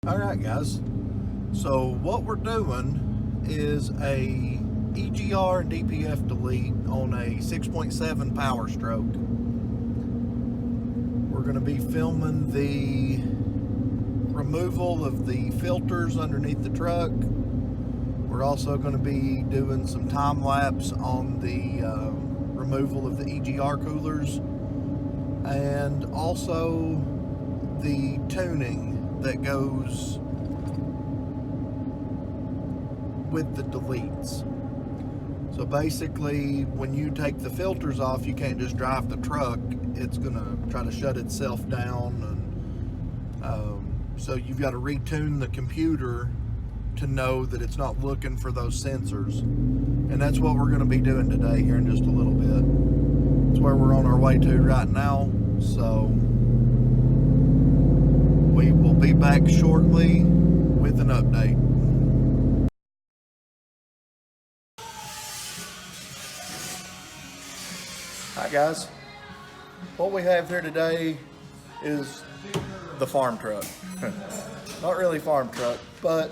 Alright guys, so what we're doing is a EGR and DPF delete on a 6.7 Powerstroke. We're going to be filming the removal of the filters underneath the truck. We're also going to be doing some time lapse on the removal of the EGR coolers, and also the tuning that goes with the deletes. So basically, when you take the filters off, you can't just drive the truck. It's gonna try to shut itself down, and so you've got to retune the computer to know that it's not looking for those sensors. And that's what we're going to be doing today here in just a little bit. It's where we're on our way to right now. So we will be back shortly with an update. Hi guys, what we have here today is the farm truck. Not really farm truck, but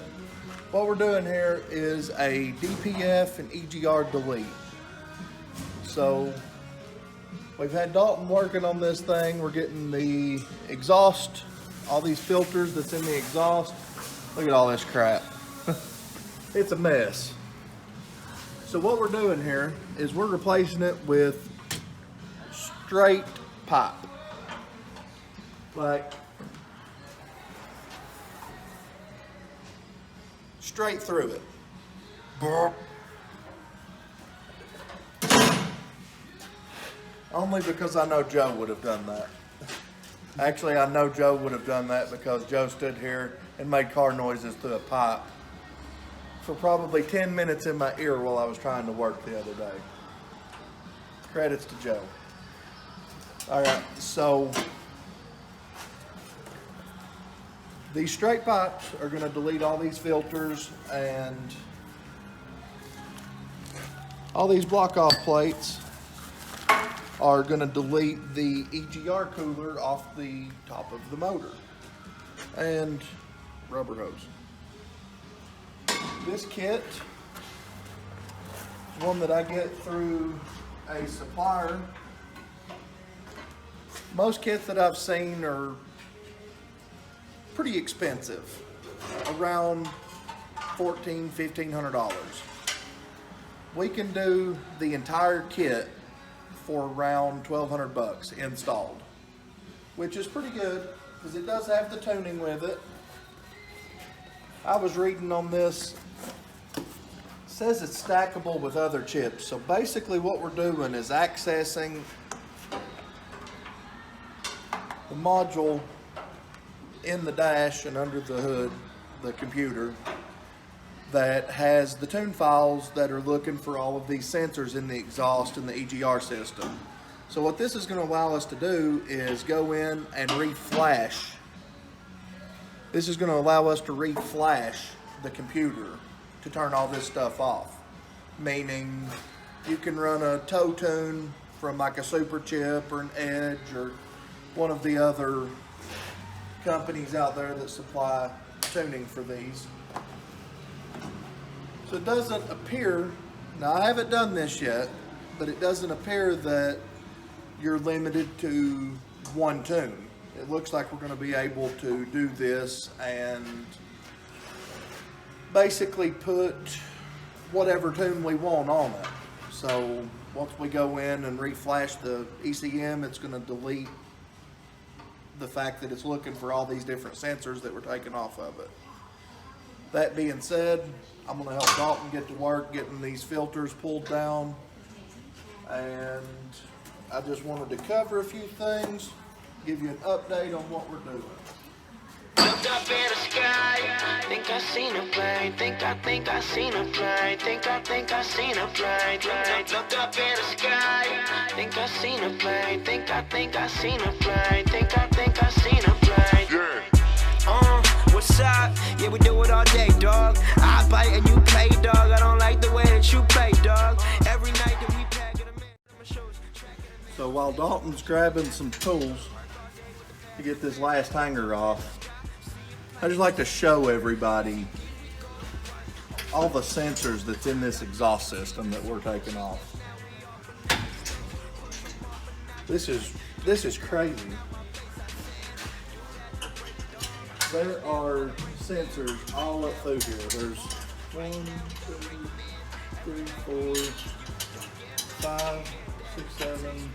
what we're doing here is a DPF and EGR delete. So we've had Dalton working on this thing. We're getting the exhaust, all these filters that's in the exhaust. Look at all this crap. It's a mess. So what we're doing here is we're replacing it with straight pipe. Like straight through it. Only because I know Joe would have done that. Actually, I know Joe would have done that because Joe stood here and made car noises through a pipe for probably 10 minutes in my ear while I was trying to work the other day. Credits to Joe. Alright, so these straight pipes are going to delete all these filters, and all these block off plates are going to delete the EGR cooler off the top of the motor and rubber hose. This kit is one that I get through a supplier. Most kits that I've seen are pretty expensive, around $1,400–1,500. We can do the entire kit for around $1,200 installed, which is pretty good because it does have the tuning with it. I was reading on this, it says it's stackable with other chips. So basically what we're doing is accessing the module in the dash and under the hood, the computer, that has the tune files that are looking for all of these sensors in the exhaust and the EGR system. So what this is going to allow us to do is go in and reflash. This is going to allow us to reflash the computer to turn all this stuff off. Meaning you can run a tow tune from like a Super Chip or an Edge or one of the other companies out there that supply tuning for these. So it doesn't appear, now I haven't done this yet, but it doesn't appear that you're limited to one tune. It looks like we're going to be able to do this and basically put whatever tune we want on it. So once we go in and reflash the ECM, it's going to delete the fact that it's looking for all these different sensors that we're taking off of it. That being said, I'm going to help Dalton get to work getting these filters pulled down, and I just wanted to cover a few things, give you an update on what we're doing. Looked up in the sky, think I seen a plane, think I seen a plane, think I seen a plane. Looked up in the sky, think I seen a plane, think I seen a plane, think I seen a plane. Yeah. What's up? Yeah, we do it all day, dog. I bite and you play, dog. I don't like the way that you play, dog. Every night that we pack it, So while Dalton's grabbing some tools to get this last hanger off, I just like to show everybody all the sensors that's in this exhaust system that we're taking off. This is crazy. There are sensors all up through here. There's 1, 2, 3, 4, 5, 6, 7.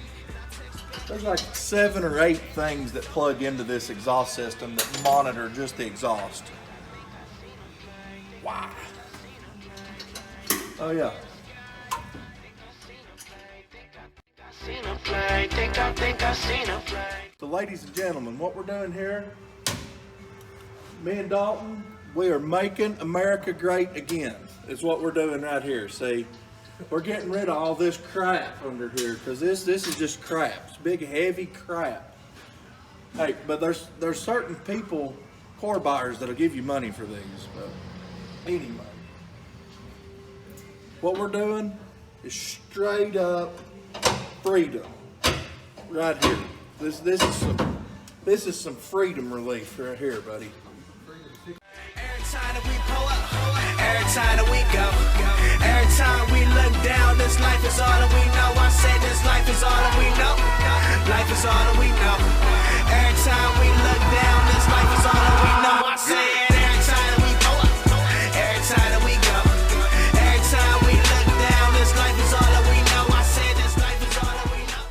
There's like 7 or 8 things that plug into this exhaust system that monitor just the exhaust. Wow. Oh yeah. So ladies and gentlemen, what we're doing here, me and Dalton, we are making America great again. Is what we're doing right here. See, we're getting rid of all this crap under here because this is just crap. It's big heavy crap. Hey, but there's certain people, core buyers, that'll give you money for these. But anyway, what we're doing is straight up freedom right here. This is some freedom relief right here, buddy. Every time that we pull up, every time that we go, every time we look down, this life is all that we know. I said this life is all that we know. Life is all that we know. Every time we look down, this life is all that we know. I said every time that we pull up, every time that we go, every time we look down, this life is all that we know. I said this life is all that we know.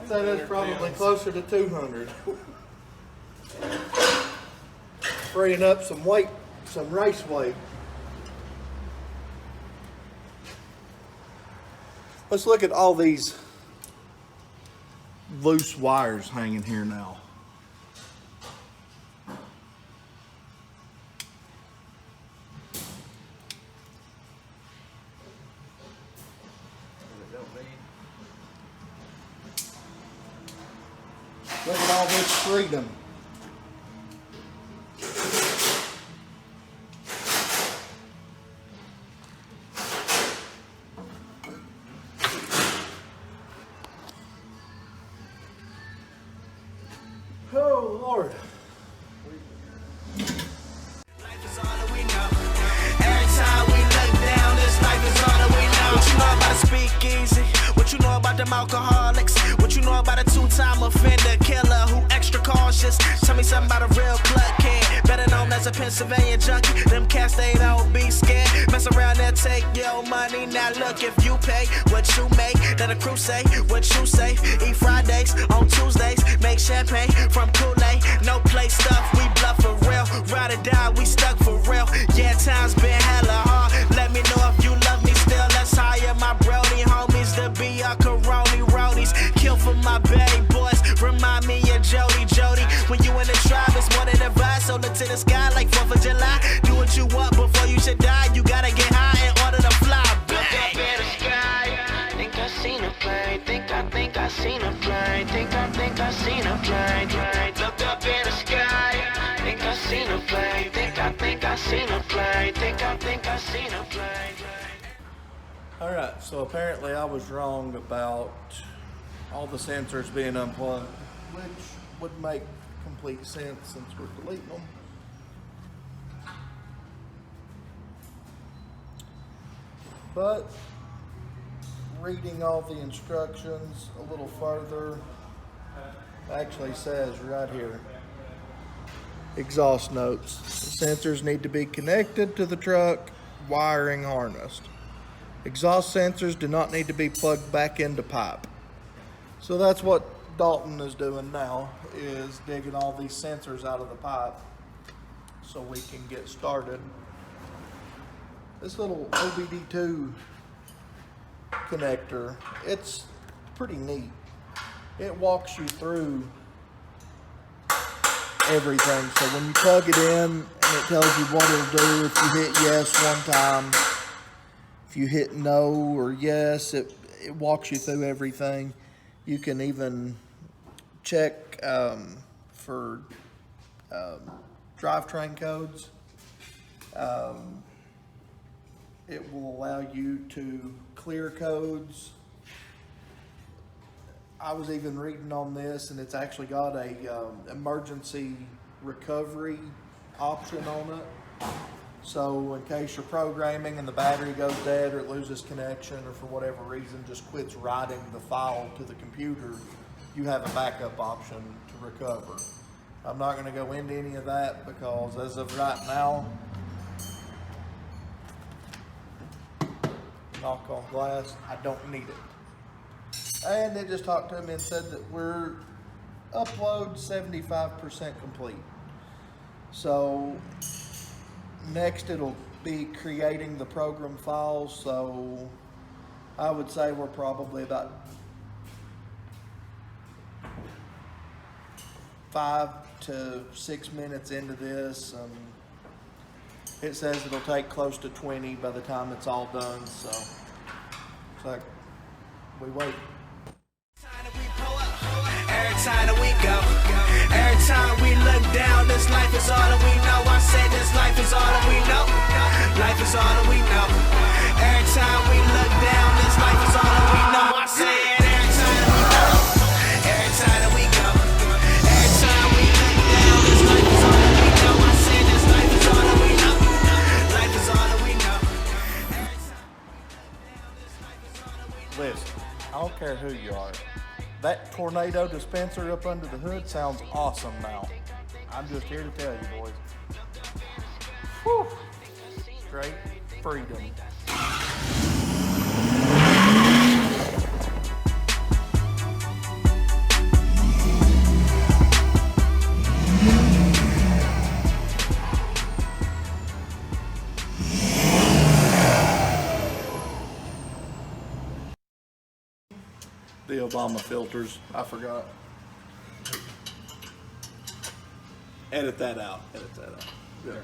So that's probably closer to 200. Freeing up some weight, some race weight. Let's look at all these loose wires hanging here now. Look at all this freedom. Oh, Lord. Life is all that we know. Every time we look down, this life is all that we know. What you know about a speakeasy? What you know about them alcoholics? What you know about a 2-time offender killer who extra cautious? Tell me something about a real club kid, better known as a Pennsylvania junkie. Them cats, they don't be scared. Mess around and take your money. Now look, if you pay what you make, let a crew say what you say. Eat Fridays on Tuesdays, make champagne from Kool-Aid. No play stuff, we bluff for real. Ride or die, we stuck for real. Yeah, times been hella hard. Let me know if you love me still. Let's hire my Brody homies to be our Coroni roadies. Kill for my Betty boys, remind me of Jody. When you in the tribe, it's more than a vibe. So look to the sky like 4th of July. Do what you want before you should die. You gotta get high in order to fly. Look up in the sky, think I seen a plane. Think I seen a plane. Think I seen a plane. Look up in the sky, think I seen a plane. Think I seen a plane. Think I seen a plane. All right, so apparently I was wrong about all the sensors being unplugged, which would make complete sense since we're deleting them. But reading all the instructions a little further, actually says right here, exhaust notes. The sensors need to be connected to the truck, wiring harnessed. Exhaust sensors do not need to be plugged back into pipe. So that's what Dalton is doing now, is digging all these sensors out of the pipe so we can get started. This little OBD2 connector, it's pretty neat. It walks you through everything. So when you plug it in, and it tells you what it'll do if you hit yes one time, if you hit no or yes, it walks you through everything. You can even check for drivetrain codes. It will allow you to clear codes I was even reading on this, and it's actually got a emergency recovery option on it. So in case you're programming and the battery goes dead or it loses connection or for whatever reason just quits writing the file to the computer, you have a backup option to recover. I'm not going to go into any of that because as of right now, knock on glass, I don't need it. And they just talked to me and said that we're upload 75% complete. So next it'll be creating the program files. So I would say we're probably about 5 to 6 minutes into this. It says it'll take close to 20 by the time it's all done. So it's like we wait. Every time that we go, every time we look down, this life is all that we know. I said this life is all that we know. Life is all that we know. Every time we look down, this life is all that we know. I said every time that we go, every time that we go, every time we look down, this life is all that we know. I said this life is all that we know. Life is all that we know. Every time we look down, this life is all that we know. Listen, I don't care who you are. That tornado dispenser up under the hood sounds awesome now. I'm just here to tell you, boys. Whew. Straight freedom. The Obama filters, I forgot. Edit that out. Edit that out. Yeah.